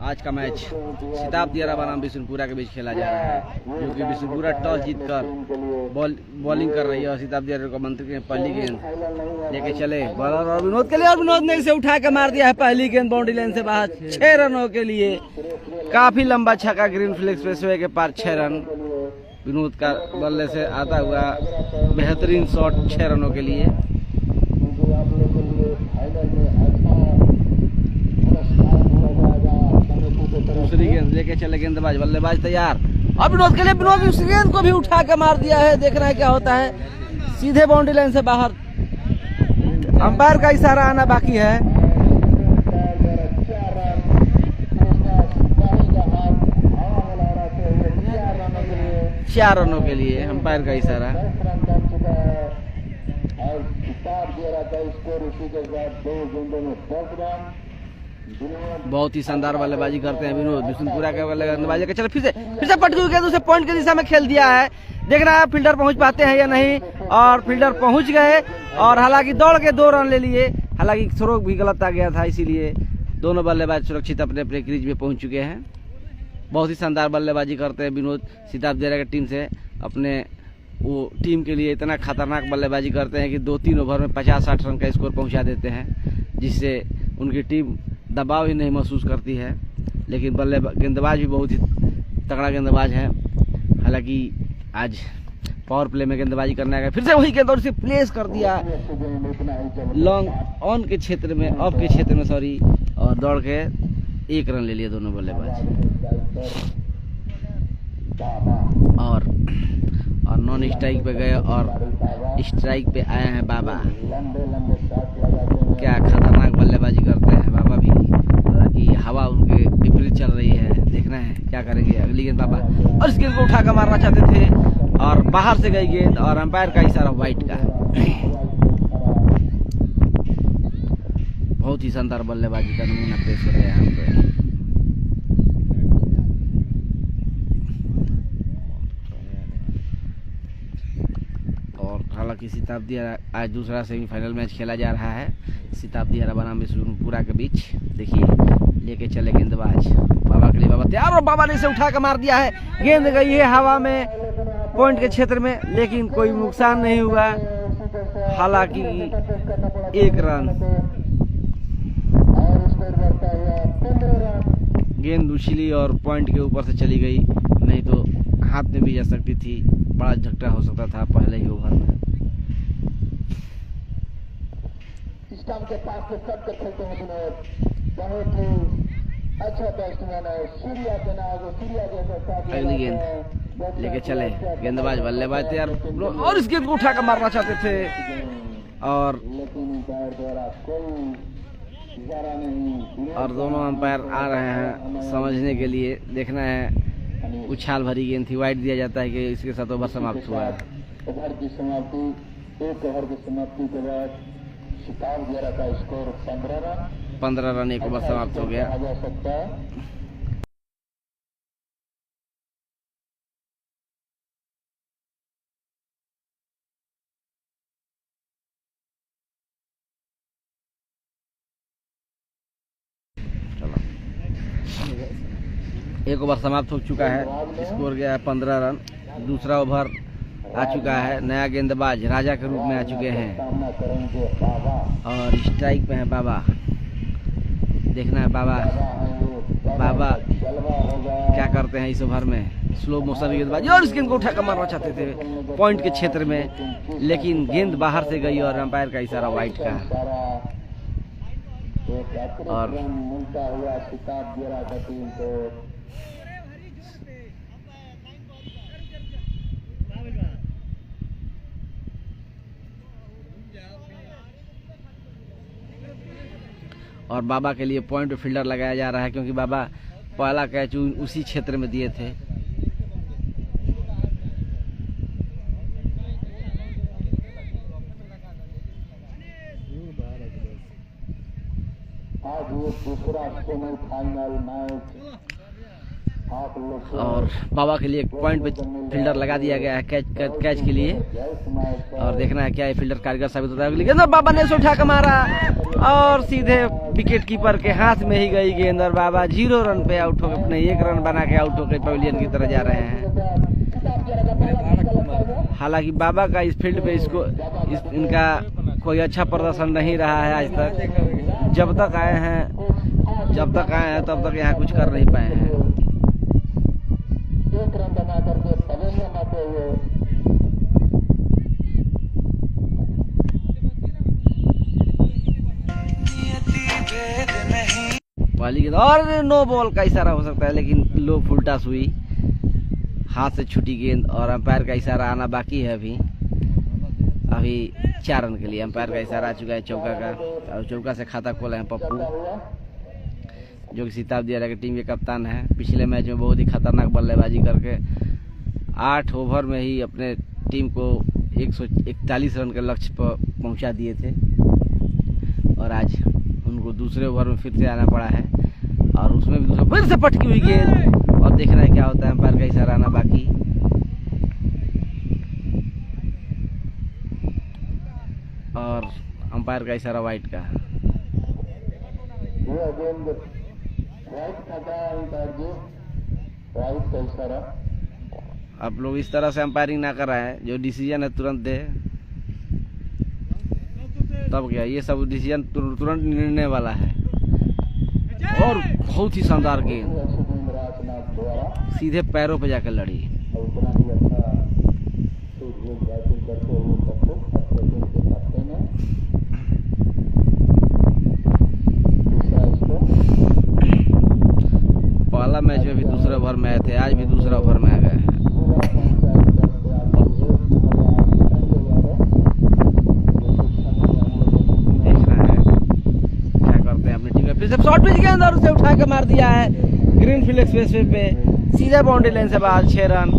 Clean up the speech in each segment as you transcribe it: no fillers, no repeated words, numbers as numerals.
आज का मैच सिताब दियारा बनाम बिशुनपुरा के बीच खेला जा रहा है, जो कि बिशुनपुरा टॉस जीतकर बॉलिंग कर रही है और सिताब दियारा को मंत्री के पहली गेंद लेके चले बॉलर और विनोद के लिए, और विनोद ने इसे उठा के मार दिया है पहली गेंद बाउंड्री लाइन से बाहर 6 रनों के लिए। काफी लंबा छक्का ग्रीन फील्ड एक्सप्रेसवे के पार 6 रन विनोद का बल्ले से आता हुआ बेहतरीन शॉट 6 रनों के लिए। दूसरी गेंद लेके चले गेंदबाज, बल्लेबाज तैयार और विनोद के लिए, विनोद उस गेंद को भी उठा के मार दिया है। देखना है क्या होता है, सीधे बाउंड्री लाइन से बाहर। अंपायर का इशारा आना बाकी है। चार रनों के लिए अंपायर का इशारा। बहुत ही शानदार बल्लेबाजी करते हैं विनोद। बिशुनपुरा के बल्लेबाजी के चले फिर से पट गई गेंद, उसे पॉइंट की दिशा में खेल दिया है। देखना है फील्डर पहुंच पाते हैं या नहीं, और फील्डर पहुंच गए और हालांकि दौड़ के 2 रन ले लिए। हालांकि थ्रो भी गलत आ गया था, इसीलिए दोनों बल्लेबाज सुरक्षित अपने अपने क्रीज में पहुंच चुके हैं। बहुत ही शानदार बल्लेबाजी करते हैं विनोद। सिताब दियारा की टीम से अपने वो टीम के लिए इतना खतरनाक बल्लेबाजी करते हैं कि 2-3 ओवर में 50-60 रन का स्कोर पहुंचा देते हैं, जिससे उनकी टीम दबाव ही नहीं महसूस करती है। लेकिन गेंदबाज भी बहुत ही तगड़ा गेंदबाज है। हालांकि आज पावर प्ले में गेंदबाजी करने आएगा, फिर से वही गेंद और उसे प्लेस कर दिया लॉन्ग ऑन के क्षेत्र में, ऑफ के क्षेत्र में सॉरी, और दौड़ के 1 रन ले लिए दोनों बल्लेबाज। और नॉन स्ट्राइक पे गए और स्ट्राइक पे आए हैं बाबा। क्या खतरनाक बल्लेबाजी करते हैं बाबा भी। हालांकि हवा उनके विपरीत चल रही है, देखना है क्या करेंगे। अगली गेंद बाबा, और इस गेंद को उठा कर मारना चाहते थे और बाहर से गई गेंद, और अंपायर का इशारा वाइट का। बहुत ही शानदार बल्लेबाजी का नमूना पेश हो रहा है यहाँ पे। हालांकि सिताब दियारा आज दूसरा सेमीफाइनल मैच खेला जा रहा है, सिताब दियारा बनाम बिशुनपुरा के बीच। देखिए लेके चले गेंदबाज, बाबा के लिए बाबा तैयार, और बाबा ने इसे उठा कर मार दिया है। गेंद गई है हवा में पॉइंट के क्षेत्र में, लेकिन कोई नुकसान नहीं हुआ। हालांकि 1 रन। गेंद उछली और पॉइंट के ऊपर से चली गई, नहीं तो हाथ में भी जा सकती थी। बड़ा झटका हो सकता था पहले ही ओवर में। के पास से सब खेलते हैं विनोद, बहुत ही अच्छा बैट्समैन है। सूर्या के नाम सूर्या जैसा। अगली गेंद लेके चले गेंदबाज, बल्लेबाज तैयार, और इस गेंद को उठा कर मारना चाहते थे, और दोनों अंपायर आ रहे हैं समझने के लिए। देखना है, उछाल भरी गेंद थी, वाइड दिया जाता है कि इसके साथ ओवर समाप्त हुआ है। ओवर की समाप्ति, 1 ओवर की समाप्ति के बाद सिताब दियारा का स्कोर 15 रन 1 ओवर समाप्त हो गया। एक ओवर समाप्त हो चुका है, स्कोर गया है 15 रन। दूसरा ओवर आ चुका है, नया गेंदबाज राजा के रूप में आ चुके हैं, और स्ट्राइक पे है बाबा। देखना है बाबा क्या करते हैं इस ओवर में। स्लो मोशन गेंदबाजी, और इस गेंद को उठा कर मारना चाहते थे पॉइंट के क्षेत्र में, लेकिन गेंद बाहर से गई और अंपायर का इशारा वाइट का। और बाबा के लिए पॉइंट फील्डर लगाया जा रहा है, क्योंकि बाबा पहला कैच उसी क्षेत्र में दिए थे। आज ये दूसरा सेमीफाइनल मैच और बाबा के लिए एक पॉइंट पे फील्डर लगा दिया गया है कैच के लिए, और देखना है क्या ये फील्डर कारगर साबित होता है। लेकिन बाबा ने इसे उठा के मारा और सीधे विकेट कीपर के हाथ में ही गई गेंद, और बाबा 0 रन पे आउट होकर अपने 1 रन बना के आउट होकर पवेलियन की तरफ जा रहे हैं। हालांकि बाबा का इस फील्ड पे इनका कोई अच्छा प्रदर्शन नहीं रहा है आज तक। जब तक आए हैं तब तक यहाँ कुछ कर नहीं पाए हैं। वाली गेंद और नो बॉल का इशारा हो सकता है, लेकिन लो फुलटा सुई, हाथ से छुटी गेंद, और अंपायर का इशारा आना बाकी है। अभी 4 रन के लिए अंपायर का इशारा आ चुका है चौका का, और चौका से खाता खोला है पप्पू, जो कि सिताब दिया की टीम के कप्तान है। पिछले मैच में बहुत ही खतरनाक बल्लेबाजी करके 8 ओवर में ही अपने टीम को 141 रन के लक्ष्य पर पहुंचा दिए थे, और आज उनको दूसरे ओवर में फिर से आना पड़ा है, और उसमें भी दूसरा फिर से पटकी हुई गेंद, और देखना है क्या होता है। अंपायर का इशारा आना बाकी, और अंपायर का इशारा वाइट का। आप लोग इस तरह से अंपायरिंग ना कर रहे हैं, जो डिसीजन है तुरंत दे, तब क्या ये सब डिसीजन तुरंत निर्णय वाला है। और बहुत ही शानदार गेंद सीधे पैरों पे जाकर लड़ी। पहला मैच में भी दूसरे ओवर में आए थे, आज भी दूसरा ओवर में आ गए हैं। शॉर्ट पिच के अंदर उसे उठा के मार दिया है ग्रीनफील्ड एक्सप्रेसवे पे, सीधा बाउंड्री लाइन से बाहर 6 रन।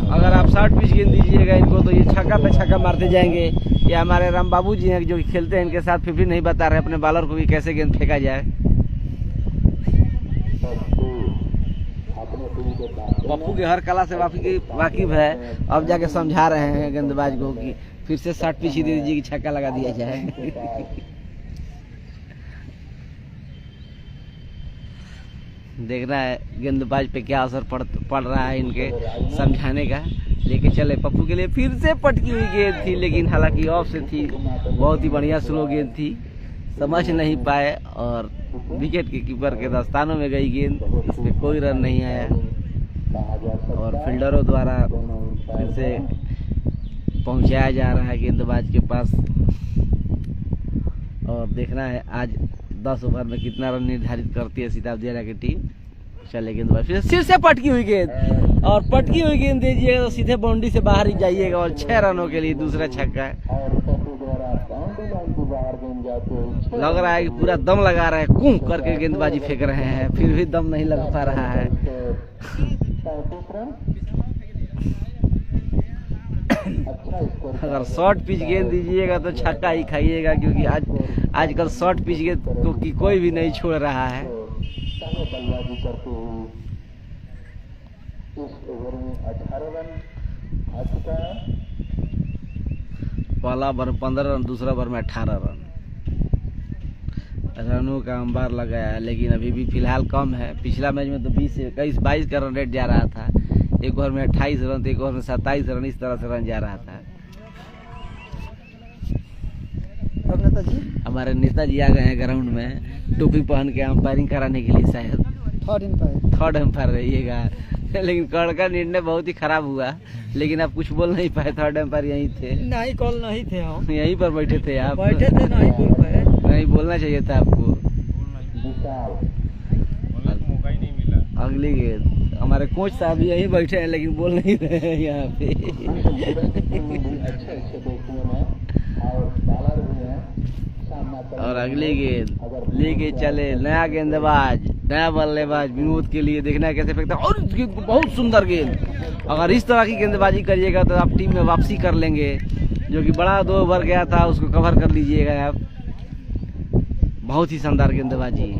अगर आप शॉर्ट पिच गेंद दीजिएगा इनको तो ये छक्का पे छक्का मारते जाएंगे। ये हमारे राम बाबू जी हैं जो खेलते हैं इनके साथ, फिर भी नहीं बता रहे अपने बॉलर को कि कैसे गेंद फेंका जाए। पप्पू के हर कला से वाकिफ है, अब जाके समझा रहे हैं गेंदबाज को कि फिर से शॉर्ट पिच ही दे दीजिए कि छक्का लगा दिया जाए। देखना है गेंदबाज पे क्या असर पड़ रहा है इनके समझाने का। लेके चले पप्पू के लिए फिर से पटकी हुई गेंद थी, लेकिन हालांकि ऑफ से थी, बहुत ही बढ़िया स्लो गेंद थी, समझ नहीं पाए और विकेट के कीपर के दस्तानों में गई गेंद, इसमें कोई रन नहीं आया और फील्डरों द्वारा फिर से पहुंचाया जा रहा है गेंदबाज के पास। और देखना है आज 10 ओवर में कितना रन निर्धारित करती है सिताब दियारा की टीम। चले गेंदबाज फिर सिर से पटकी हुई गेंद, और पटकी हुई गेंद दीजिएगा तो सीधे बाउंड्री से बाहर ही जाइएगा और 6 रनों के लिए दूसरा छक्का। लग रहा है कि पूरा दम लगा रहे हैं, कूं करके गेंदबाजी फेंक रहे हैं, फिर भी दम नहीं लग पा रहा है। अगर शॉर्ट पिच गेंद दीजिएगा तो छक्का ही खाइएगा, क्योंकि आजकल शॉर्ट पिच गेंद की कोई भी नहीं छोड़ रहा है। पहला ओवर 15 रन, दूसरा ओवर में 18 रन रनों का अंबार लगाया है, लेकिन अभी भी फिलहाल कम है। पिछला मैच में तो 20 से 22 का रन रेट जा रहा था, एक ओवर में 28 रन, एक ओवर में 27 रन, इस तरह से रन जा रहा था। हमारे नेताजी आ गए हैं ग्राउंड में टोपी पहन के अंपायरिंग कराने के लिए, शायद थर्ड अंपायर रहिएगा। लेकिन कर्ण का निर्णय बहुत ही खराब हुआ, लेकिन आप कुछ बोल नहीं पाए, थर्ड अंपायर यहीं थे। नहीं, कॉल नहीं थे, हम यहीं पर बैठे थे, आप बैठे थे, नहीं बोल पाए। नहीं बोलना चाहिए था आपको, अगली गेंद हमारे कोच साहब भी यहीं बैठे हैं लेकिन बोल नहीं रहे हैं यहाँ पे। और अगली गेंद लेके चले नया गेंदबाज, नया बल्लेबाज विनोद के लिए, देखना है कैसे फेंकता है। और बहुत सुंदर गेंद, अगर इस तरह की गेंदबाजी करिएगा तो आप टीम में वापसी कर लेंगे। जो कि बड़ा 2 ओवर गया था उसको कवर कर लीजिएगा आप। बहुत ही शानदार गेंदबाजी,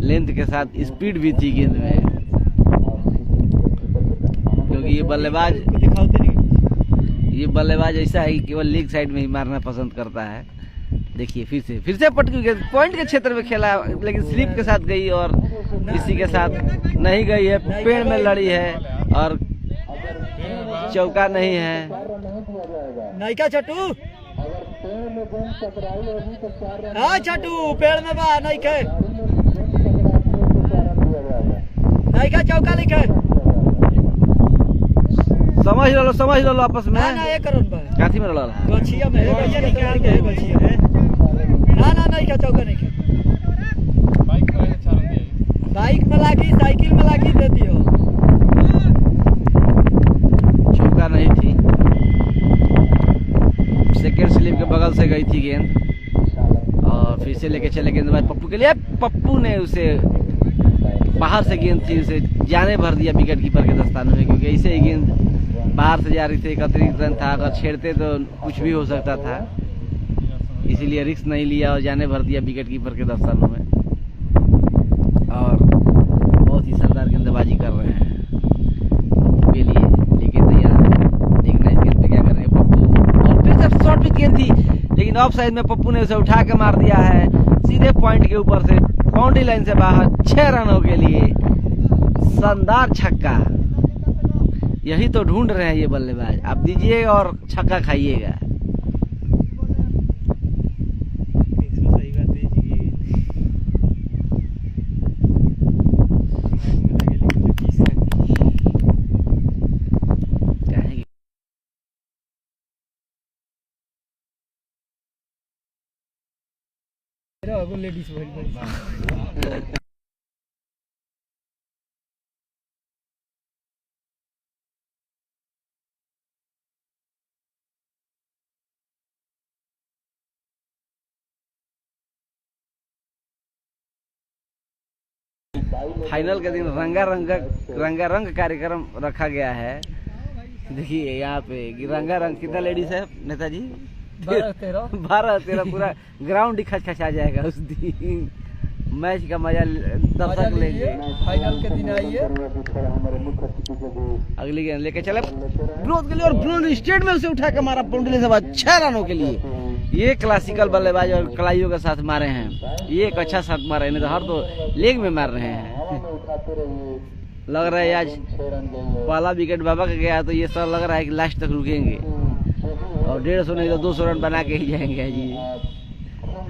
लेंथ के साथ स्पीड भी थी गेंद में, क्योंकि ये बल्लेबाज ऐसा है कि केवल लेग साइड में ही मारना पसंद करता है। देखिए फिर से पटकी गेंद पॉइंट के क्षेत्र में खेला, लेकिन स्लिप के साथ गई और किसी के साथ नहीं गई है, पेड़ में लड़ी है और चौका नहीं है। नायका छटू, हाँ छटू पेड़ में बा नायका, नायका चौका लिखे। समझ लो आपस में। ना एक करोड़ बा काठी में लड़ा है, गछिया में है, गछिया निकाल के है, गछिया है। ना नायका चौका नहीं खे। बाइक में लागी, साइकिल में लागी दे दियो। चौका नहीं थी, सेकेंड स्लिप के बगल से गई थी गेंद और फिर से लेके चले गेंदबाज पप्पू के लिए। पप्पू ने उसे बाहर से गेंद थी, उसे जाने भर दिया विकेट कीपर के दस्तानों में, क्योंकि ऐसे ही गेंद बाहर से जा रही थी। एक अतिरिक्त रन था, अगर छेड़ते तो कुछ भी हो सकता था, इसीलिए रिस्क नहीं लिया और जाने भर दिया विकेट कीपर के दस्तानों में। और बहुत ही शानदार गेंदबाजी कर रहे हैं के लिए, लेकिन इस गेंद पे क्या कर रहे हैं पप्पू। और फिर से शॉर्ट पिच गेंद थी, लेकिन ऑफ साइड में पप्पू ने उसे उठा के मार दिया है सीधे पॉइंट के ऊपर से, बाउंड्री लाइन से बाहर 6 रनों के लिए। शानदार छक्का, यही तो ढूंढ रहे हैं ये बल्लेबाज। आप दीजिएगा और छक्का खाइएगा। लेडीज फाइनल के दिन रंगारंग कार्यक्रम रखा गया है। देखिए यहाँ पे रंगारंग कितना लेडीज है नेताजी? 12-13 पूरा ग्राउंड ही खचखचा जाएगा उस दिन। मैच का मजा दर्शक लेंगे। फाइनल के दिन आइए, अगली गेंद लेके चले ब्रोथ के लिए और ब्रोथ स्टेट में उसे उठा के मारा बाउंड्री से बाद 6 रनों के लिए। ये क्लासिकल बल्लेबाज और कलाइयों के साथ मारे हैं, ये एक अच्छा शॉट मारे, नहीं तो हर दो लेग में मार रहे हैं। लग रहा है आज पहला विकेट बाबा का गया तो ये सब लग रहा है कि लास्ट तक रुकेंगे और 150 नहीं तो 200 रन बना के ही जाएंगे जी।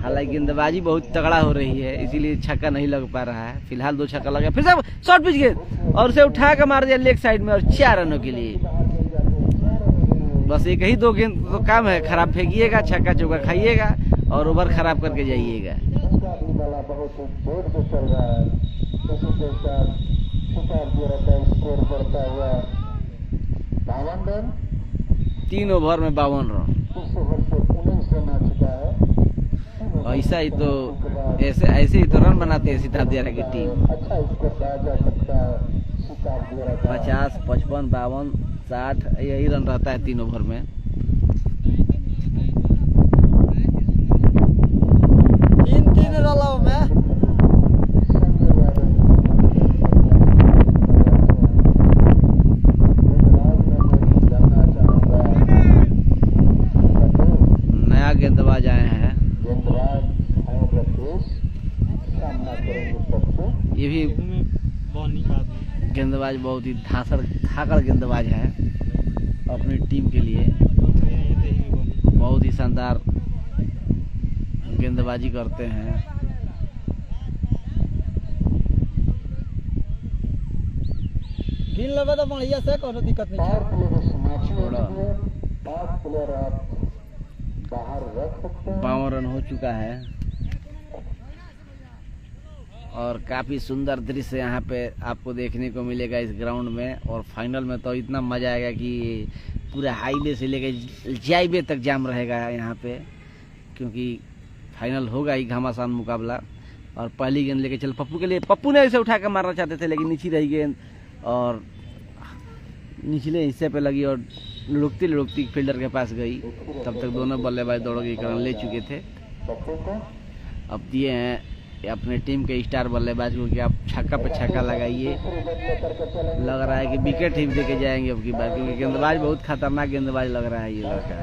हालांकि गेंदबाजी बहुत तगड़ा हो रही है, इसीलिए छक्का नहीं लग पा रहा है। फिलहाल 2 छक्का लगा, फिर सब शॉर्ट पिच गेंद और उसे उठा कर मार दिया लेग साइड में और 4 रनों के लिए। बस एक ही 2 गेंद तो काम है, खराब फेंकिएगा, छक्का चौका खाइएगा और ओवर खराब करके जाइएगा। 3 ओवर में 52 रन। ऐसा ही तो ऐसे ही तो रन बनाती है सिताब दियारा की टीम। 50, 55, 52, 60 यही रन रहता है 3 ओवर में। 3 रनों में नया गेंदबाज आए हैं, ये भी गेंदबाज बहुत ही धाकड़ गेंदबाज है, अपनी टीम के लिए बहुत ही शानदार गेंदबाजी करते हैं। गिन लेबे तो बढ़िया से, कोनो दिक्कत नहीं है। 52 रन हो चुका है और काफ़ी सुंदर दृश्य यहाँ पे आपको देखने को मिलेगा इस ग्राउंड में। और फाइनल में तो इतना मज़ा आएगा कि पूरा हाईवे से लेकर जाइवे तक जाम रहेगा यहाँ पे, क्योंकि फाइनल होगा ही घमासान मुकाबला। और पहली गेंद लेके चल पप्पू के लिए, पप्पू ने इसे उठा कर मारना चाहते थे लेकिन नीचे रही गेंद और निचले हिस्से पे लगी और लुढ़कती फील्डर के पास गई। तब तक दोनों बल्लेबाज दौड़ के रन ले चुके थे। अब दिए हैं अपने टीम के स्टार बल्लेबाज को कि आप छक्का पे छक्का लगाइए। लग रहा है कि विकेट ही दे के जाएंगे अब की बार, क्योंकि गेंदबाज बहुत खतरनाक गेंदबाज लग रहा है ये लड़का।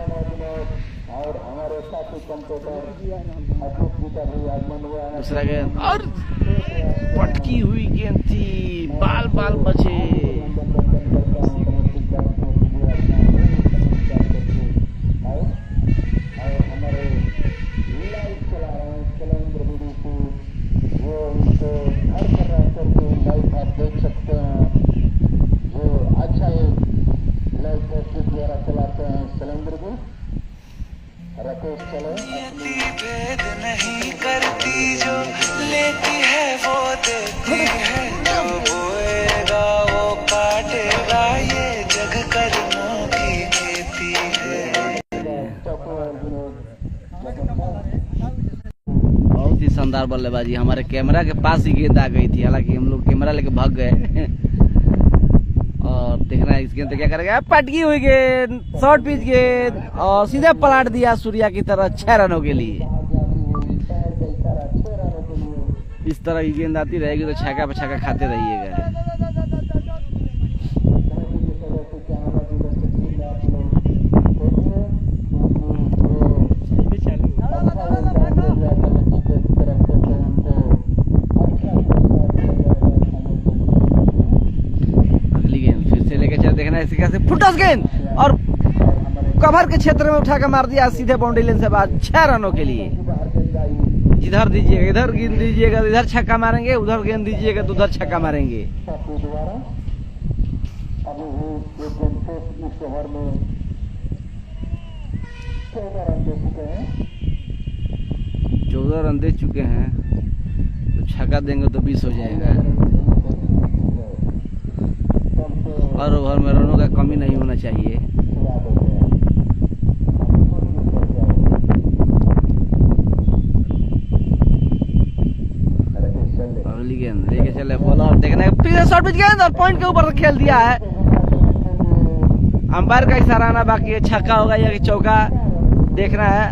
दूसरा गेंद और पटकी हुई गेंद थी, बाल बाल बचे। देख सकते हैं जो अच्छा लाइव टेस्ट द्वारा चलाते हैं सिलेंडर को। राकेश चले भेद नहीं करती, जो लेती है वो देती है, जो बोएगा वो काटेगा, ये जग कर्मों की खेती है। बहुत ही शानदार बल्लेबाजी। हमारे कैमरा के पास ही गेंद आ गई थी, हालांकि हम लोग कैमरा लेके भाग गए। और देखना है इस गेंद तो क्या करेगा, पटकी हुई गेंद, शॉर्ट पिच गेंद और सीधे पलट दिया सूर्या की तरह 6 रनों के लिए। इस तरह की गेंद आती रहेगी तो छक्का पे छक्का खाते रहिएगा। देखना है कैसे फुटस गेंद और कवर के क्षेत्र में उठा कर मार दिया सीधे बाउंड्री लाइन से बाद 6 रनों के लिए। जिधर दीजिएगा इधर गेंद दीजिएगा तो इधर छक्का मारेंगे, उधर गेंद दीजिएगा तो उधर छक्का मारेंगे। 14 रन दे चुके हैं, तो छक्का देंगे तो 20 हो जाएगा। और ओवर में रनों का कमी नहीं होना चाहिए। अगली गेंद लेके चले बॉलर, देखना है फिर शॉर्ट पिच गेंद और पॉइंट के ऊपर खेल दिया है। अंपायर का इशारा आना बाकी है, छक्का होगा या चौका देखना है।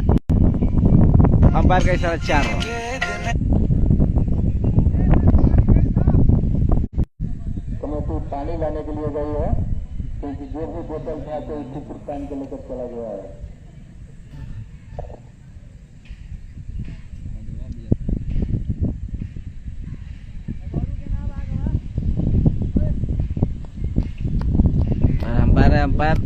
अंपायर का इशारा 4 रन। पानी लाने के लिए गई है, क्योंकि जो भी बोतल था तो उसी पानी को लेकर चला गया है। अंपायर है, अंपायर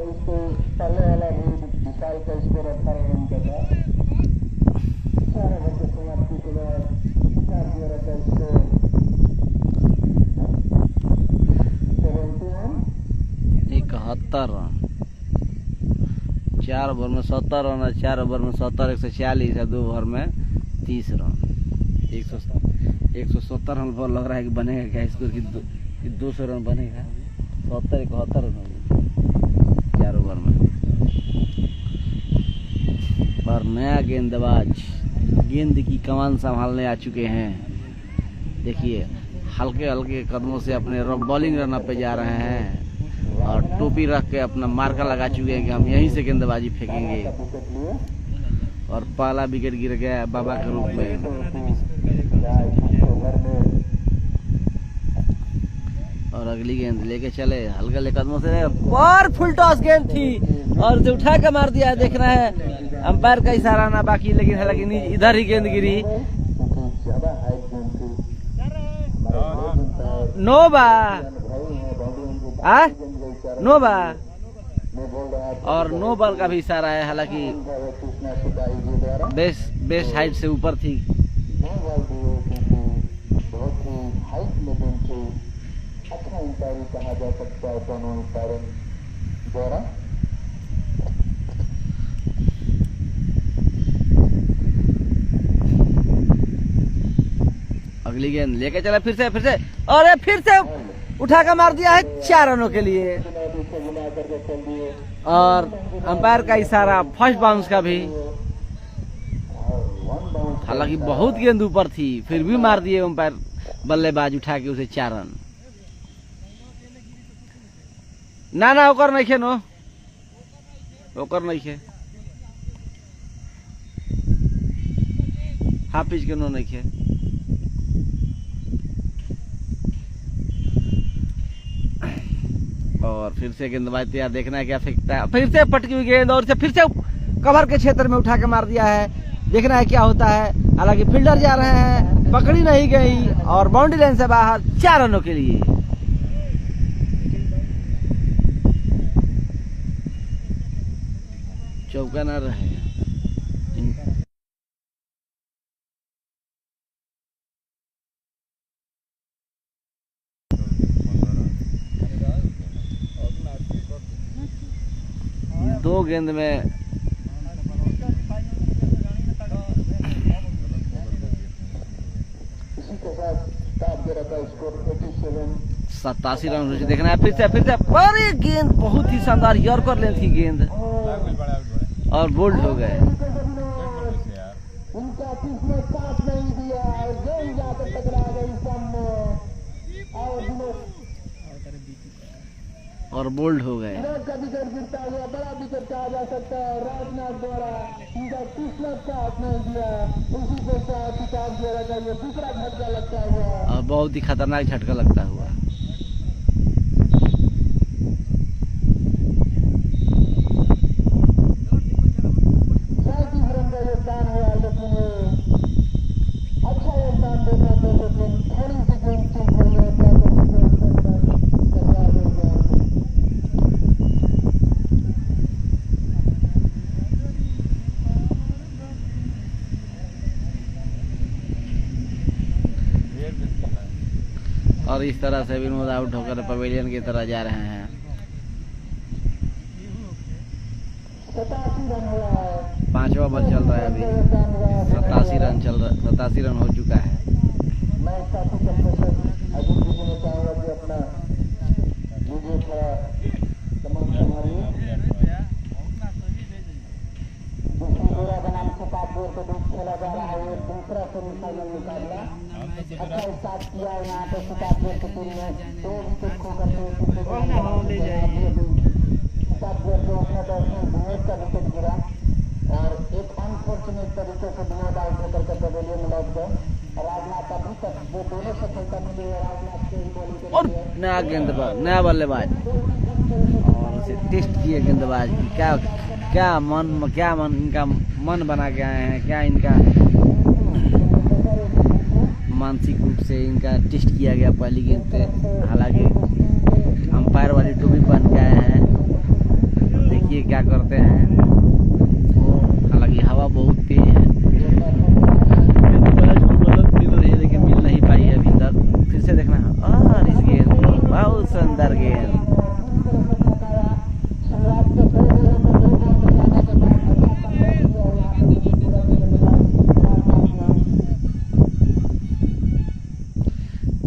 इसको पहले वाला भी विशाल का स्कोर 18 रन का था। 4 ओवर की समाप्ति के बाद 71 रन, 4 ओवर में 70 रन है, 4 ओवर में 70, 140 है, 2 ओवर में 30 रन, 170 रन पर लग रहा है कि बनेगा क्या स्कोर की 200 रन बनेगा। 70-71 रन 4 ओवर में। और नया गेंदबाज गेंद की कमान संभालने आ चुके हैं। देखिए हल्के हल्के कदमों से अपने बॉलिंग रन पे जा रहे हैं और टोपी रख के अपना मार्का लगा चुके हैं कि हम यहीं से गेंदबाजी फेंकेंगे। और पहला विकेट गिर गया बाबा के रूप में। और अगली गेंद लेके चले हल्के हल्के कदमों से और फुल टॉस गेंद थी और जो उठा के मार दिया। देखना है अंपायर का इशारा आना बाकी, लेकिन हालांकि इधर ही गेंद गिरी। नो बा नो बा और नो बॉल का भी इशारा है, हालांकि बेस्ट हाइट से ऊपर थी। अच्छा अंपायरिंग कहा जा सकता है दोनों अंपायरिंग द्वारा। अगली गेंद लेके चला फिर से और ये फिर से उठा कर मार दिया है 4 रनों के लिए। और अंपायर का इशारा फर्स्ट बाउंस का भी, हालांकि बहुत गेंद ऊपर थी फिर भी मार दिए अंपायर बल्लेबाज उठा के उसे 4 रन। ना ओकर नहीं खेनो ओकर नहीं है, हाफ पिच के नो नहीं है। और फिर से गेंदबाज तैयार, देखना है क्या फेंकता है। फिर से पटकी हुई गेंद और फिर से कवर के क्षेत्र में उठा के मार दिया है। देखना है क्या होता है। हालांकि फील्डर जा रहे हैं, पकड़ी नहीं गई और बाउंड्री लाइन से बाहर 4 रनों के लिए। चौका न रहे। दो गेंद में 87 रन हो। देखना है फिर से बड़ी गेंद, बहुत ही शानदार यॉर्कर लेंथ की गेंद और बोल्ड हो गए। उनका किसने साथ नहीं दिया और गेंद जाकर टकरा गई सामने और बोल्ड हो गए। का विकेट गिरता हुआ बड़ा विकेट कहा जा सकता है राजनाथ द्वारा। उनका किस्मत साथ नहीं दिया, उसी के साथ किताब द्वारा का ये दूसरा झटका लगता हुआ और बहुत ही खतरनाक झटका लगता हुआ। अच्छा योगदान देना तो लेकिन थोड़ी सी गेंद चूक हो गया था और इस तरह से विनोद आउट होकर पवेलियन की तरह जा रहे हैं। 87 रन हुआ है, 5वां बॉल चल रहा है अभी। 87 रन चल रहा, 87 रन हो चुका है। मैं साथी कंप्रेसर अजीत जी ने चाहूंगा कि अपना वीडियो थोड़ा तमाम संभालिए। दूसरी गोरा बनाम सपाट बोर के बीच खेला जा रहा है ये दूसरा सेमीफाइनल मुकाबला। अच्छा स्टार्ट किया है यहाँ पे सपाट बोर की टीम ने 2 विकेट खोकर सपाट बोर के उसमें बैट्समैन विनोद का विकेट गिरा और एक अनफॉर्चुनेट तरीके से विनोद आउट होकर के पवेलियन में लौट गए। राजनाथ अभी तक वो दोनों सफलता मिली है राजनाथ के बॉलिंग के और लिए। नया गेंदबाज, नया बल्लेबाज और उसे टेस्ट किए गेंदबाज की क्या मन इनका मन बना के आए हैं, क्या इनका मानसिक रूप से इनका टेस्ट किया गया पहली गेंद पे। हालांकि अंपायर वाली टोपी पहन के आए हैं, देखिए क्या करते हैं। हालांकि हवा बहुत तेज है, मदद मिल रही है लेकिन मिल नहीं पाई है अभी तक। फिर से देखना और इस गेंद बहुत सुंदर गेंद।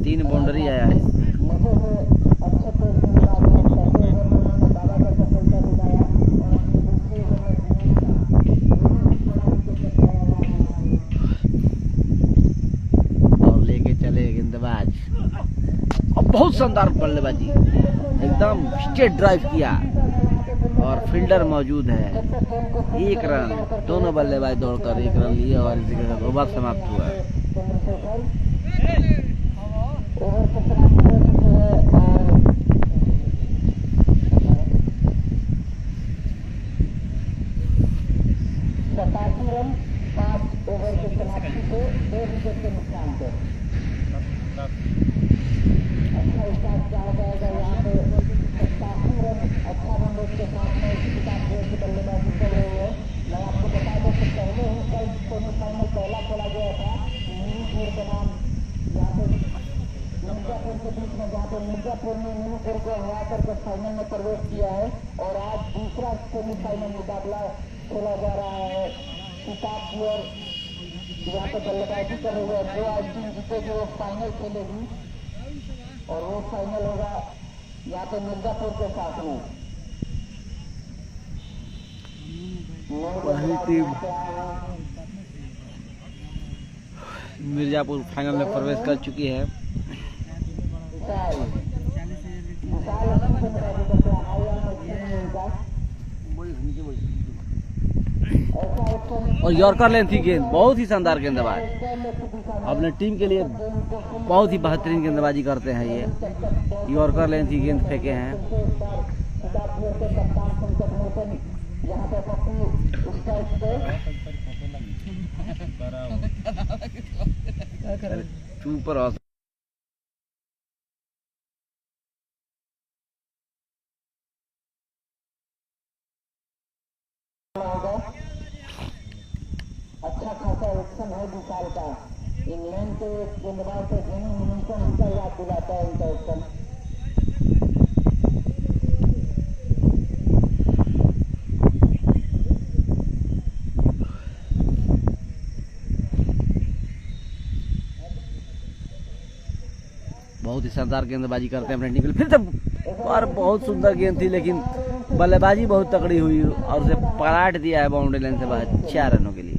तीन बाउंड्री आया है। और लेके चले गेंदबाज और बहुत शानदार बल्लेबाजी, एकदम स्ट्रेट ड्राइव किया और फील्डर मौजूद है। 1 रन, दोनों बल्लेबाज दौड़कर 1 रन लिए और इसी के साथ ओवर समाप्त हुआ। मिर्जापुर ने न्यूपुर को हरा करके फाइनल में प्रवेश किया है और आज दूसरा सेमीफाइनल मुकाबला खेला जा रहा है। किताब और यहाँ पे बल्लेबाजी कर रही है। जो आज टीम जीतेगी वो फाइनल खेलेगी और वो फाइनल होगा यहाँ पे मिर्जापुर के साथ में। मिर्जापुर फाइनल में प्रवेश कर चुकी है। और यॉर्कर लेंथ थी गेंद, बहुत ही शानदार गेंदबाज, अपने टीम के लिए बहुत ही बेहतरीन गेंदबाजी करते हैं ये। यॉर्कर लेंथ की गेंद फेंके हैं। Super awesome. अच्छा खासा एक्शन है विशाल का। इंग्लैंड के गेंदबाज से हमेशा उनका याद दिलाता है उनका एक्शन। बहुत ही शानदार गेंदबाजी करते हैं अपने टीम के लिए। फिर से और बहुत सुंदर गेंद थी, लेकिन बल्लेबाजी बहुत तगड़ी हुई और उसे पलट दिया है बाउंड्री लाइन से बाहर 4 रनों के लिए।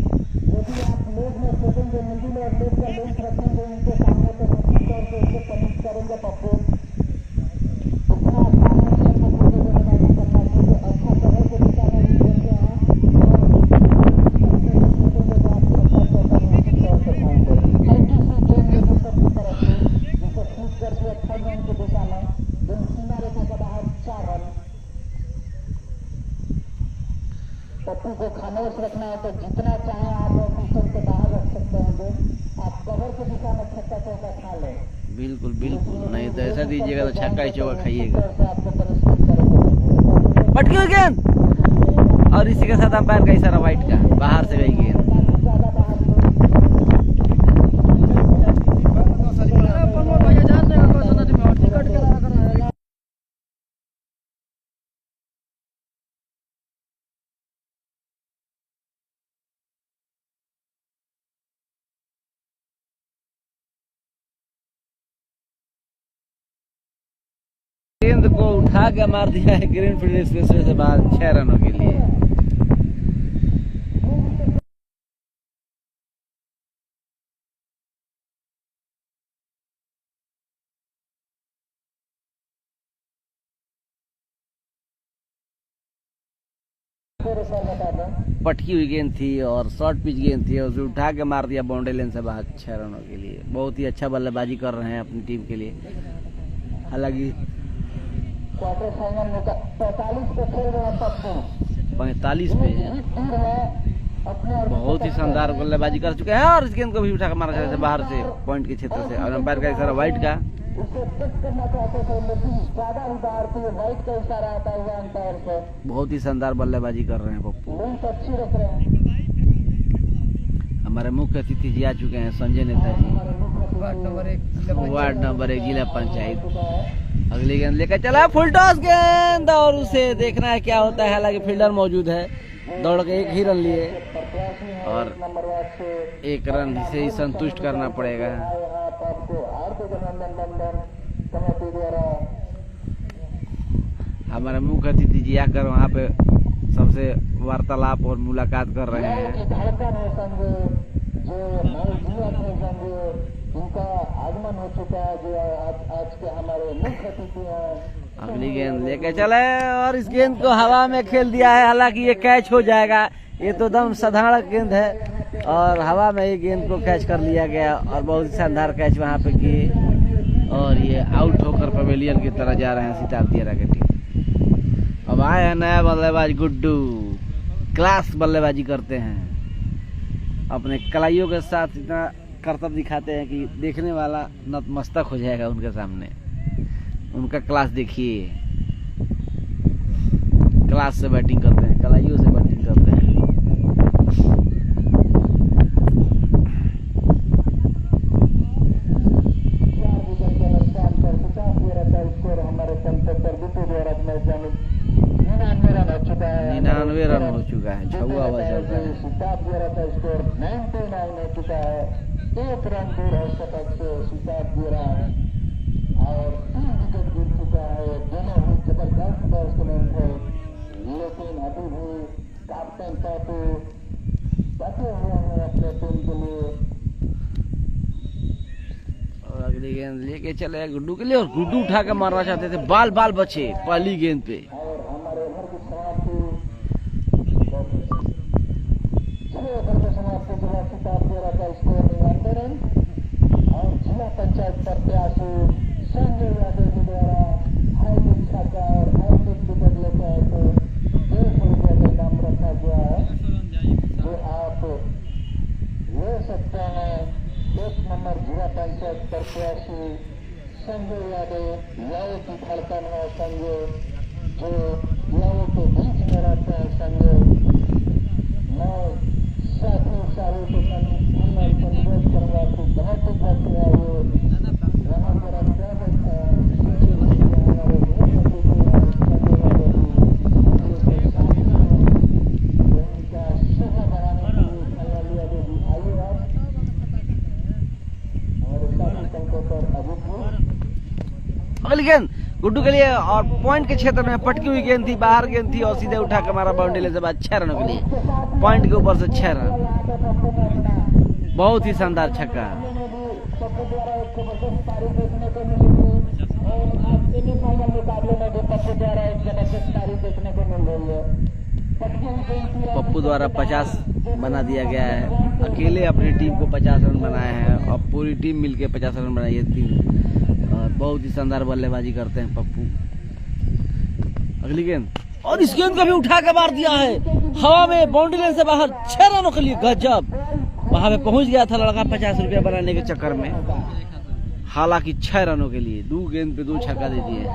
पप्पू को खामोश रखना है तो जितना चाहे आप ऑफिसर से बाहर रख सकते हैं, जो आप कवर के दिशा में छक्का चौका खा लें। बिल्कुल बिल्कुल, नहीं तो ऐसा दीजिएगा तो छक्का ही चौका खाइएगा। पटकी हुई गेंद और इसी के साथ अंपायर का इशारा वाइट का, बाहर से गई गेंद। गेंद को उठा के मार दिया है ग्रीनफील्ड एक्सप्रेसवे से बाहर 6 रनों के लिए। पटकी हुई गेंद थी और शॉर्ट पिच गेंद थी और उसे उठा के मार दिया बाउंड्री लाइन से बाहर 6 रनों के लिए। बहुत ही अच्छा बल्लेबाजी कर रहे हैं अपनी टीम के लिए। हालांकि क्वार्टर फाइनल में 45 पे खेल रहा पप्पू, 45 पे बहुत ही शानदार बल्लेबाजी कर चुके हैं और इस गेंद को भी उठा कर मारा चाहते थे बाहर से पॉइंट के क्षेत्र से, और अंपायर का इशारा वाइट का। उसे टेस्ट करना चाहते थे लेकिन ज्यादा ही बाहर से वाइट का इशारा आता हुआ अंपायर से। बहुत ही शानदार बल्लेबाजी कर रहे हैं पप्पू। लेंथ अच्छी रख रहे हैं। हमारे मुख्य अतिथि जी आ चुके हैं, संजय नेताजी, वार्ड नंबर 1 जिला पंचायत। अगली गेंद लेकर चला, फुल टॉस गेंद और उसे देखना है क्या होता है। हालांकि फील्डर मौजूद है, दौड़ के 1 ही रन लिए और 1 रन से ही संतुष्ट करना पड़ेगा। हमारे मुख्य अतिथि जी आकर वहाँ पे सबसे वार्तालाप और मुलाकात कर रहे हैं। उनका आगमन हो चुका है, जो आज के हमारे मुख्य अतिथि हैं। अगली गेंद लेके चले और इस गेंद को हवा में खेल दिया है। हालांकि ये कैच हो जाएगा, ये तो एकदम साधारण गेंद है और हवा में ये गेंद को कैच कर लिया गया और बहुत शानदार कैच वहाँ पे किए और ये आउट होकर पवेलियन की तरह जा रहे हैं सिताब दियारा के टीम। अब आए हैं नया बल्लेबाज गुड्डू, क्लास बल्लेबाजी करते हैं, अपने कलाइयों के साथ इतना करतब दिखाते हैं कि देखने वाला नतमस्तक हो जाएगा उनके सामने। उनका क्लास देखिए, क्लास से बैटिंग करते हैं, कलाइयों से बैटिंग करते हैं। हमारे 99 रन हो चुका है, 6 ओवर चल रहा है। सिताब दियारा का स्कोर 99 हो चुका है। 1 रन दूर है शतक से सिताब दियारा और 3 विकेट गिर चुका है। दोनों ही जबरदस्त बैट्समैन थे, लेकिन अभी भी कैप्टन पप्पू बचे हुए हैं अपने टीम के लिए। और अगली गेंद लेके चले गुड्डू के लिए और गुड्डू उठा के मारना चाहते थे, बाल बचे पहली गेंद पे। और हमारे उम्र की समाप्ति तीसरे ओवर के समाप्ति जिला सिताब जोरा का स्कोर 99 रन और जिला पंचायत प्रत्याशी संजय यादव जी द्वारा हाईटेक छक्का और हाईटेक विकेट लेकर आए थे 150 रुपया का इनाम रखा गया है जो आप ले सकते हैं। 1 नंबर जिला पंचायत प्रत्याशी संजय यादव लाओ की धड़कन है संजय, जो लाओ के बीच में रहते हैं संजय। मैं साथियों सारों को अनुरोध करूंगा कि बहुत ही बच्चे आइए वहाँ पर आप क्या बैठा है उनका शोभा बढ़ाने के लिए खयाली यादव जी आइए आप हमारे साथी संकों पर अगली गेंद गुड्डू के लिए और पॉइंट के क्षेत्र में पटकी हुई गेंद थी, बाहर गेंद थी और सीधे उठा के हमारा बाउंड्री लेने के बाद 6 रनों के लिए पॉइंट के ऊपर से 6 रन। बहुत ही शानदार छक्का। पप्पू द्वारा 50 बना दिया गया है। अकेले अपनी टीम को 50 रन बनाए हैं और पूरी टीम मिलके 50 रन बनाई है। बहुत ही शानदार बल्लेबाजी करते हैं पप्पू। अगली गेंद और इस गेंद को भी उठा के मार दिया है हवा में, बाउंड्री लाइन से बाहर 6 रनों के लिए। गजब, वहां पे पहुंच गया था लड़का 50 रुपया बनाने के चक्कर में। हालांकि 6 रनों के लिए 2 गेंद पे 2 छक्का दे दिए हैं।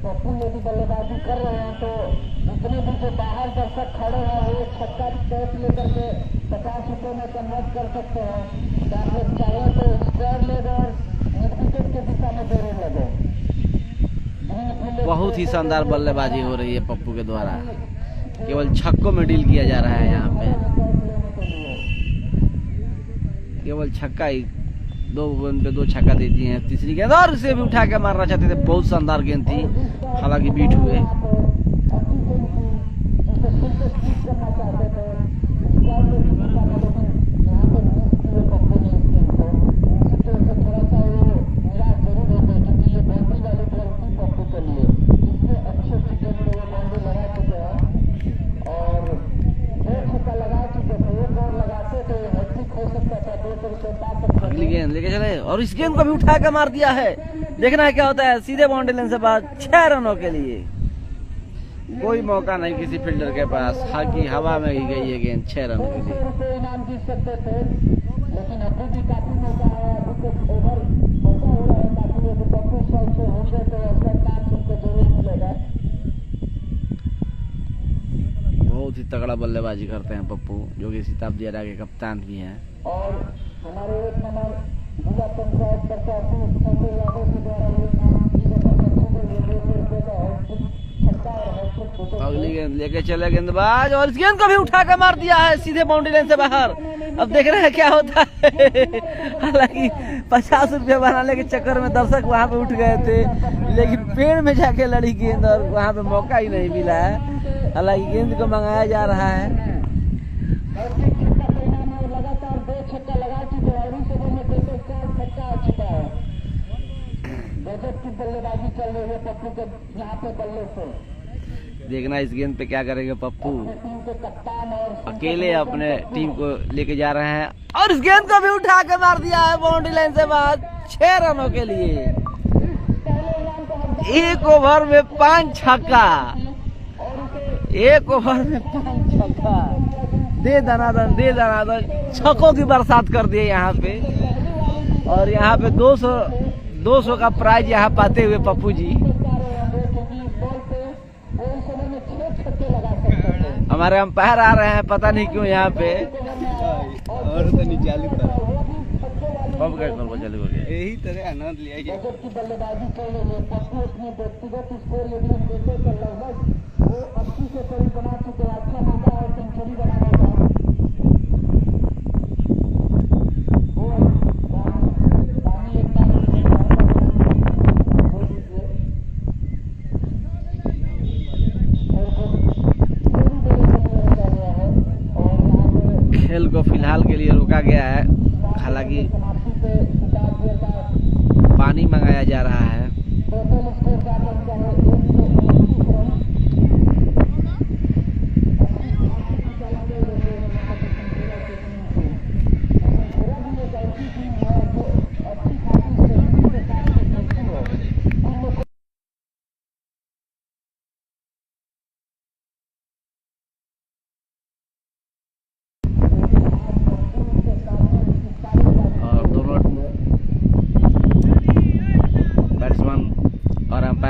पप्पू यदि बल्लेबाजी कर रहे हैं तो जितने भी जो बाहर दर्शक खड़े हैं वो छक्का कैच लेकर के 50 रुपये में कन्वर्ट कर सकते हैं। आप लोग चाहे तो स्क्वायर लेग और मिड विकेट के दिशा में दौड़ने लगे। बहुत ही शानदार बल्लेबाजी हो रही है पप्पू के द्वारा। केवल छक्कों में डील किया जा रहा है यहाँ पे। केवल छक्का ही 2 गेंद पे 2 छक्का दे दिए हैं। तीसरी गेंद और इसे भी उठा के मारना चाहते थे, बहुत शानदार गेंद थी, हालांकि बीट हुए। अगली गेंद लेके चले और इस गेंद को भी उठा के मार दिया है। देखना है क्या होता है। सीधे बाउंड्री लाइन से बाहर 6 रनों के लिए। कोई मौका नहीं किसी फील्डर के पास, हालांकि हवा में ही गई है गेंद 6 रनों के लिए। इनाम जीत सकते थे लेकिन अभी भी काफी मौका है। अभी तो ओवर बचा हो रहा है, काफी यदि पप्पू साइड से होंगे तो ऐसा इनाम उनको जरूर मिलेगा। बहुत ही तगड़ा बल्लेबाजी करते हैं पप्पू, जो कि सिताब दियारा के कप्तान भी हैं। और हमारे 1 नंबर जिला पंचायत प्रत्याशी संजय यादव के द्वारा ये नाम अगली गेंद लेके चले गेंदबाज और इस गेंद को भी उठा कर मार दिया है सीधे बाउंड्री लाइन से बाहर। अब देख रहे हैं क्या होता है। हालांकि 50 रुपया बनाने के चक्कर में दर्शक वहां पे उठ गए थे, लेकिन पेड़ में जाके लड़ी गेंद और वहां पे मौका ही नहीं मिला है। हालांकि गेंद को मंगाया जा रहा है। लगातार 2 छक्का लगा चुके हैं और इस ओवर में 4 छक्का आ चुका है। गजब की बल्लेबाजी चल रही है पप्पू के यहाँ पे बल्ले से। देखना इस गेंद पे क्या करेंगे पप्पू। टीम के कप्तान और अकेले अपने टीम को लेके जा रहे हैं और इस गेंद को भी उठा के मार दिया है बाउंड्री लाइन से बाहर 6 रनों के लिए। 1 ओवर में 5 छक्का, 1 ओवर में 5 छक्का। दे दनादन छक्कों की बरसात कर दिए यहाँ पे। और यहाँ पे 200 का प्राइज यहाँ पाते हुए पप्पू जी। हमारे अंपायर आ रहे हैं, पता नहीं क्यों यहाँ पे। और तो नहीं चालू था, कब गए कल चालू हो गया। यही तरह आनंद लिया गया। गजब की बल्लेबाजी चल रही है। पप्पू अपने व्यक्तिगत स्कोर यदि हम देखें तो लगभग वो 80 के करीब बना चुके हैं। अच्छा मौका है सेंचुरी बनाने का। खेल को फिलहाल के लिए रोका गया है, हालांकि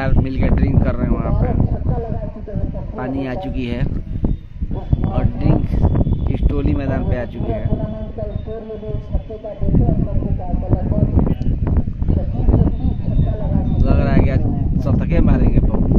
अंपायर मिल के ड्रिंक कर रहे हैं वहाँ पे। पानी आ चुकी है और ड्रिंक इस टोली मैदान पे आ चुकी है। लग रहा है कि शतके मारेंगे बहुत।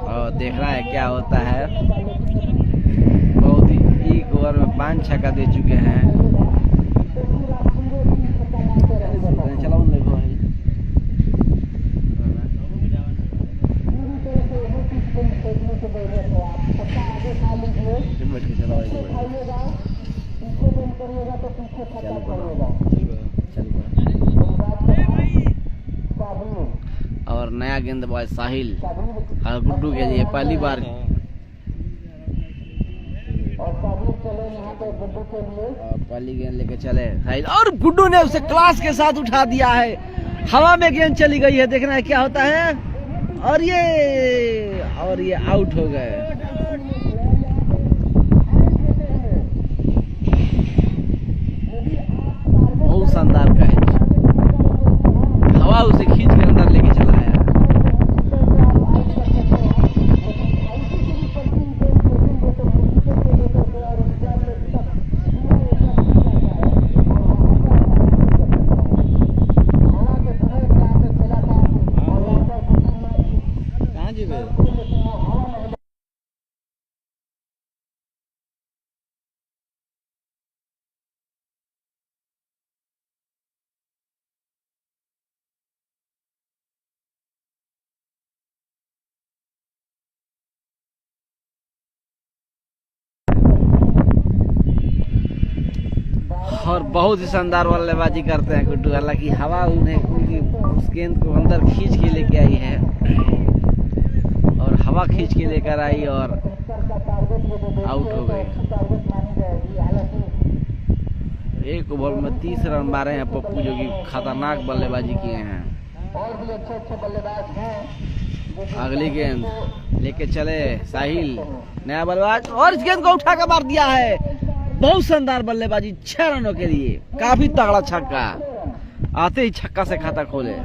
और देखना है क्या होता है। बहुत ही एक ओवर में 5 छक्का दे चुके हैं। और नया गेंदबाज साहिल और गुड्डू के लिए पहली बार पहली गेंद लेके चले साहिल और गुड्डू ने उसे क्लास के साथ उठा दिया है। हवा में गेंद चली गई है, देखना है क्या होता है। और ये आउट हो गए। बहुत शानदार कैच, हवा उसे खींच के अंदर लेके चला है। और बहुत ही शानदार बल्लेबाजी करते हैं गुड्डू। हालांकि हवा उन्हें उस गेंद को अंदर खींच के लेके आई है और हवा खींच के लेकर आई और आउट हो गई। एक ओवर में 30 रन मारे हैं पप्पू, जो कि खतरनाक बल्लेबाजी किए हैं। अगली गेंद लेके चले साहिल, नया बल्लेबाज, और इस गेंद को उठा कर मार दिया है। बहुत शानदार बल्लेबाजी, 6 रनों के लिए काफी तगड़ा छक्का। आते ही छक्का से खाता खोले,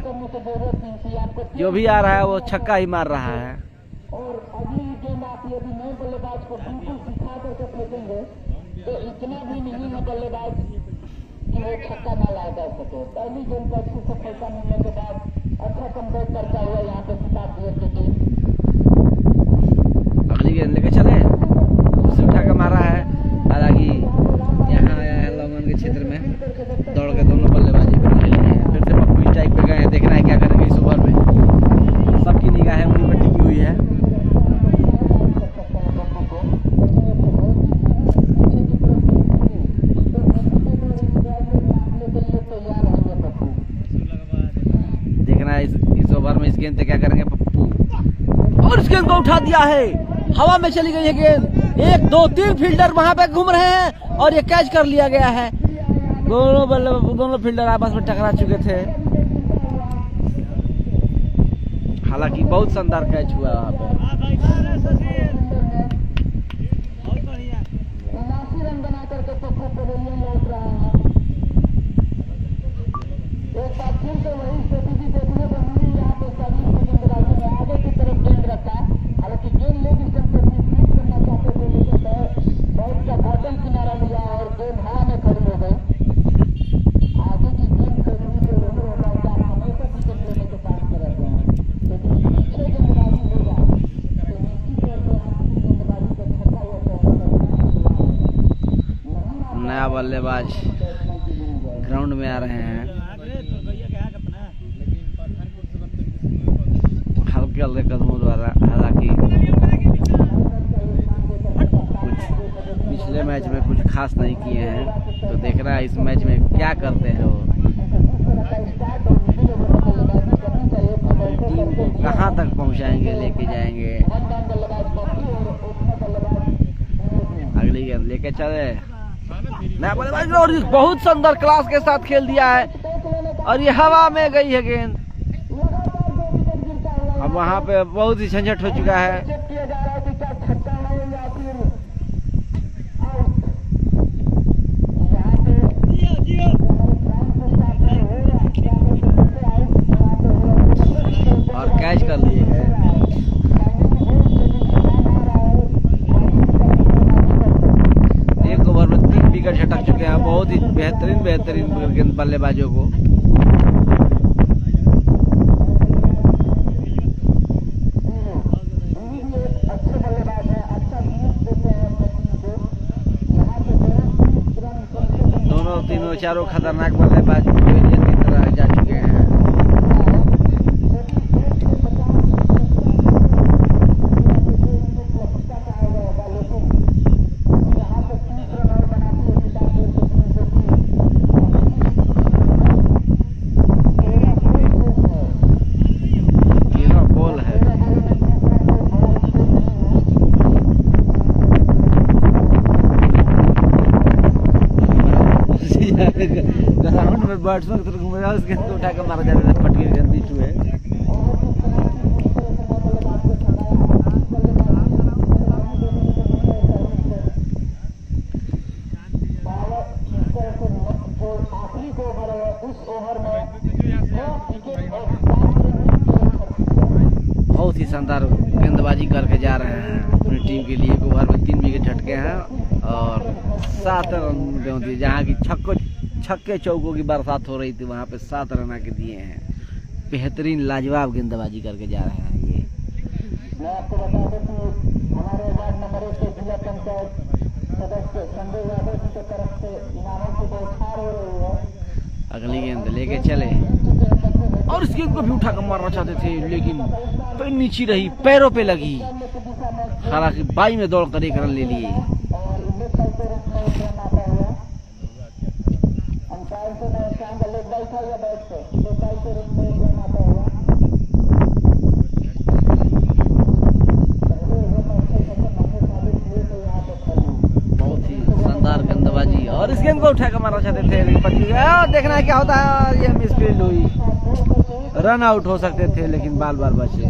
जो भी आ रहा है वो छक्का ही मार रहा है। और अगली गेंद आप यदि नए बल्लेबाज को बिल्कुल सिखा करके फेंकेंगे तो इतना भी नहीं है बल्लेबाज कि वो छक्का ना लगा जा सके। पहली गेंद पर अच्छी सफलता मिलने के बाद अच्छा कमबैक करता हुआ यहाँ पे सिताब दिए थे। अगली गेंद लेके चले, उसे उठा के मारा है। हालांकि यहाँ आया है लॉन्ग के क्षेत्र में, दौड़ के दोनों बल्लेबाजी कर रहे हैं। फिर से पप्पू स्ट्राइक पे गए, देखना है क्या करेंगे इस ओवर में। सबकी निगाहें उन्हीं पर टिकी हुई है। देखना है इस ओवर में इस गेंद से क्या करेंगे पप्पू। और इस गेंद को उठा दिया है, हवा में चली गई है गेंद। 1 2 3 फील्डर वहां पे घूम रहे हैं और ये कैच कर लिया गया है। दोनों फील्डर आपस में टकरा चुके थे। हालांकि बहुत शानदार कैच हुआ वहां पे। 79 रन बना करके पप्पू पवेलियन लौट रहा है। एक बार फिर से वही स्थिति देखने को मिली, यहाँ पे सभी गेंदबाजों ने आगे की तरफ गेंद रखा। हालांकि गेंद ले डिस्टेंस पे स्वीप करना चाहते थे, लेकिन बहुत का बॉटम किनारा लिया और गेंद हवा में खड़ी हो गई। आगे की गेंद जरूरी तो नहीं होता है, आप हमेशा विकेट लेने के पास में रहते हैं, लेकिन पीछे गेंदबाजी होगा तो निश्चित तौर पर आपकी गेंदबाजी को छक्का या चौका करना। नया बल्लेबाज ग्राउंड में आ रहे हैं। हल्के हल्के कदमों द्वारा। हालांकि कुछ पिछले मैच में कुछ खास नहीं किए हैं, तो देखना है इस मैच में क्या करते हैं वो। टीम को कहां तक पहुंचाएंगे, लेके जाएंगे। अगली गेंद लेके चले, नया बल्लेबाज और बहुत सुंदर क्लास के साथ खेल दिया है और ये हवा में गई है गेंद। अब वहाँ पे बहुत ही झंझट हो चुका है। चेक किया जा रहा है कि क्या छक्का है या फिर आउट। यहाँ पे जियो जियो और कैच कर लिए गए। एक ओवर में 3 विकेट झटक चुके हैं, बहुत ही बेहतरीन गेंद बल्लेबाजों को। दोनों तीनों चारों खतरनाक बल्लेबाज पवेलियन की तरह जा चुके हैं। ग्राउंड में बैट्समैन तो घूम रहा है, उसके उठा के मारा जाता है, फट गई गेंद बीच में। बहुत ही शानदार गेंदबाजी करके जा रहे हैं अपनी टीम के लिए। ओवर में 3 विकेट झटके हैं और 7 रन होती है। जहाँ की छक्के चौकों की बरसात हो रही थी, वहाँ पे 7 रन आके दिए हैं। बेहतरीन लाजवाब गेंदबाजी करके जा रहे हैं ये। मैं आपको बता दूं कि हमारे वार्ड नंबर 1 के जिला पंचायत सदस्य संजय यादव जी की तरफ से इनामों की बौछार हो रही है। अगली गेंद लेके चले और इस गेंद को भी उठा कर मारना चाहते थे, लेकिन पैर नीचे रही, पैरों पे लगी। हालांकि 22 में दौड़ कर 1 रन ले लिए। बहुत ही शानदार गेंदबाजी और इस गेंद को उठा कर मारना चाहते थे, लेकिन पकड़ गया। देखना है क्या होता है। ये मिसफील्ड हुई, रन आउट हो सकते थे, लेकिन बाल बचे।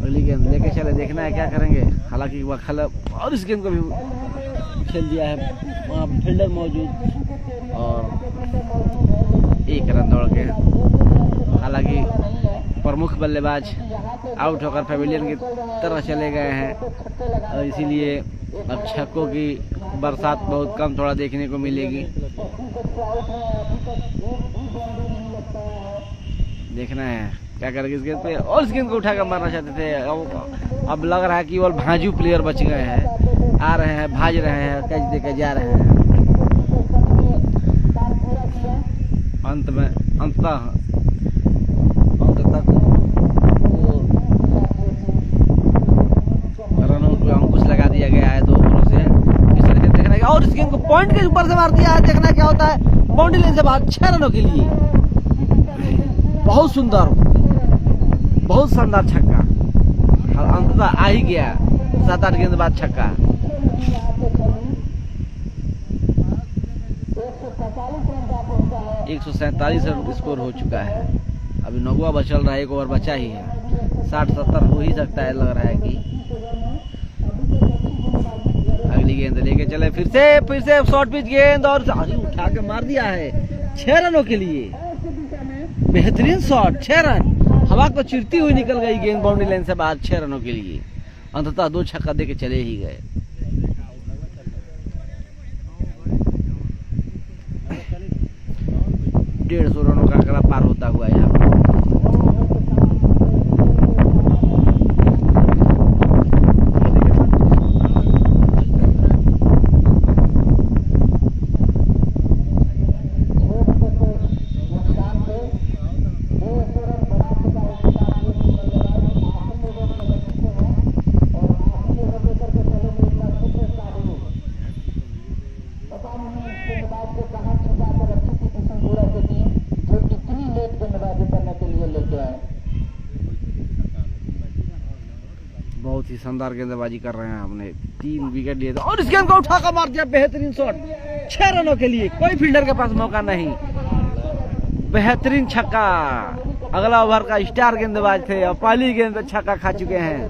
अगली गेंद लेके चले, देखना है क्या करेंगे। हालांकि वह और इस गेंद को भी खेल दिया है, वहाँ फील्डर मौजूद और 1 रन दौड़ के। हालांकि प्रमुख बल्लेबाज आउट होकर पवेलियन की तरफ चले गए हैं और इसीलिए अब छक्कों की बरसात बहुत कम थोड़ा देखने को मिलेगी। देखना है क्या करेंगे इस गेंद पे, और इस गेंद को उठाकर मारना चाहते थे। अब लग रहा है कि वो भाजू प्लेयर बच गए हैं, आ रहे हैं, भाज रहे हैं, कैच देके जा रहे हैं। अंत तक रनों को अंकुश लगा दिया गया है 2 ओवरों से। इस तरह से देखना है और इस गेंद को पॉइंट के ऊपर से मार दिया है। देखना क्या होता है। बाउंड्री लाइन से बाहर 6 रनों के लिए। बहुत सुंदर, बहुत शानदार छक्का, अंततः आ ही गया। 7-8 गेंद बाद छक्का। 147 रन स्कोर हो चुका है। अभी 9वां बचल रहा है, 1 ओवर बचा ही है। 60-70 हो ही सकता है, लग रहा है कि। अगली गेंद लेके चले, फिर से शॉर्ट पिच गेंद और उठा के मार दिया है 6 रनों के लिए। बेहतरीन शॉट, 6 रन हवा को चिरती हुई निकल गई गेंद बाउंड्री लाइन से बाहर 6 रनों के लिए। अंततः 2 छक्का देके चले ही गए। डेढ़ 150 रनों का आंकड़ा पार होता हुआ यहाँ पर। गेंदबाज को कहां छुपा कर रखी थी किशनपुरा की टीम, जो इतनी लेट गेंदबाजी करने बहुत ही शानदार गेंदबाजी कर रहे हैं। हमने 3 विकेट लिए थे और इस गेंद को उठाकर मार दिया, बेहतरीन शॉट 6 रनों के लिए। कोई फील्डर के पास मौका नहीं, बेहतरीन छक्का। अगला ओवर का स्टार गेंदबाज थे और पहली गेंद पे छक्का खा चुके हैं।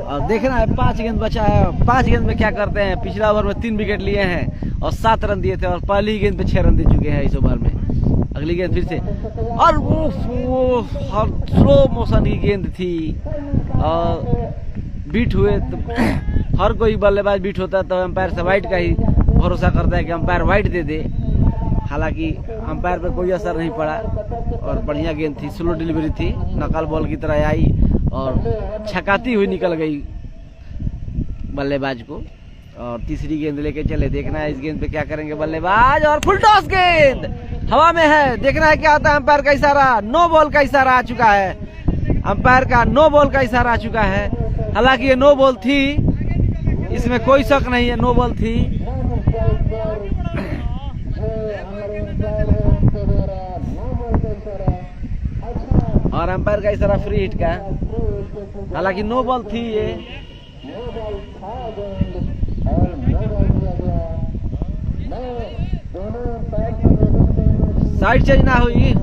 और देखना है 5 गेंद बचा है, 5 गेंद में क्या करते हैं। पिछला ओवर में 3 विकेट लिए हैं और 7 रन दिए थे और पहली गेंद पे 6 रन दे चुके हैं इस ओवर में। अगली गेंद फिर से और वो स्लो मोशन की गेंद थी और बीट हुए तो हर कोई बल्लेबाज बीट होता है तो अंपायर से वाइड का ही भरोसा करता है कि अंपायर वाइड दे दे। हालांकि अंपायर पे कोई असर नहीं पड़ा और बढ़िया गेंद थी, स्लो डिलीवरी थी, नकल बॉल की तरह आई और छकाती हुई निकल गई बल्लेबाज को। और तीसरी गेंद लेके चले, देखना है इस गेंद पे क्या करेंगे बल्लेबाज। और फुल टॉस गेंद हवा में है, देखना है क्या आता है। अंपायर का इशारा, नो बॉल का इशारा आ चुका है। अंपायर का नो बॉल का इशारा आ चुका है। हालांकि ये नो बॉल थी, इसमें कोई शक नहीं है, नो बॉल थी। और अंपायर का इशारा फ्री हिट का, हालांकि नो बॉल थी ये। साइड चेंज ना हुई।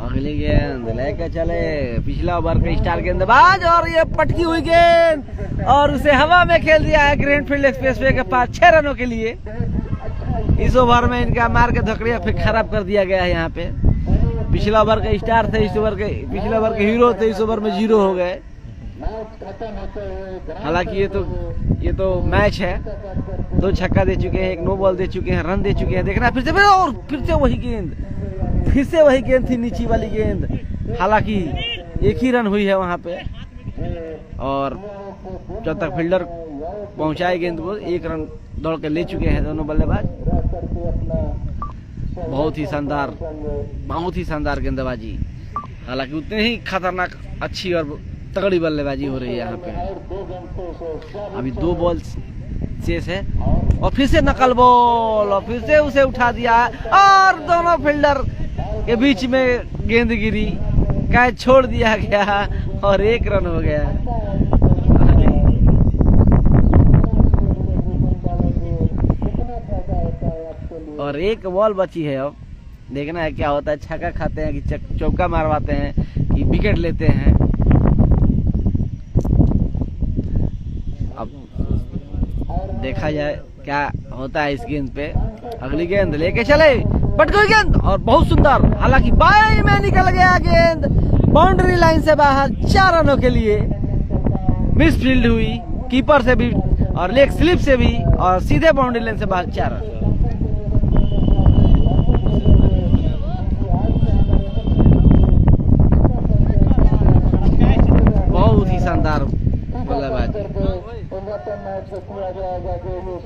अगली गेंद लेके चले, पिछला ओवर का स्टार गेंदबाज और ये पटकी हुई गेंद और उसे हवा में खेल दिया है ग्रीनफील्ड एक्सप्रेसवे के पास 6 रनों के लिए। इस ओवर में इनका मार के धकड़िया फिर खराब कर दिया गया है। यहाँ पे पिछला ओवर के स्टार थे, इस ओवर के पिछले ओवर के हीरो थे, इस ओवर में 0 हो गए। हालांकि ये तो मैच है, 2 छक्का दे चुके हैं, 1 नो बॉल दे चुके हैं, रन दे चुके हैं। देखना फिर से वही गेंद, फिर से वही गेंद थी, नीची वाली गेंद। हालांकि 1 ही रन हुई है वहां पे और जब तक फील्डर पहुंचाए गेंद को 1 रन दौड़ के ले चुके हैं दोनों बल्लेबाज। बहुत ही शानदार गेंदबाजी। हालांकि उतने ही खतरनाक, अच्छी और तगड़ी बल्लेबाजी हो रही है यहाँ पे। अभी 2 बॉल शेष है और फिर से नकल बॉल और फिर से उसे उठा दिया और दोनों फील्डर के बीच में गेंद गिरी, कैच छोड़ दिया गया और 1 रन हो गया। और 1 बॉल बची है। अब देखना है क्या होता है, छक्का खाते हैं कि चौका मारवाते हैं कि विकेट लेते हैं। अब देखा जाए क्या होता है इस गेंद पे। अगली गेंद लेके चले, पटकी गेंद और बहुत सुंदर, हालांकि बाई में निकल गया गेंद बाउंड्री लाइन से बाहर 4 रनों के लिए। मिस फील्ड हुई कीपर से भी और लेग स्लिप से भी और सीधे बाउंड्री लाइन से बाहर 4 रन। बहुत ही शानदार बल्लेबाजी। मैच किया जाएगा जो ये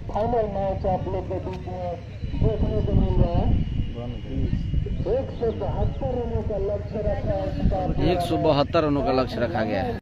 फाइनल मैच आप लोग के बीच में देखने को मिल रहा है। 172 रनों का लक्ष्य रखा है, 172 रनों का लक्ष्य रखा गया है।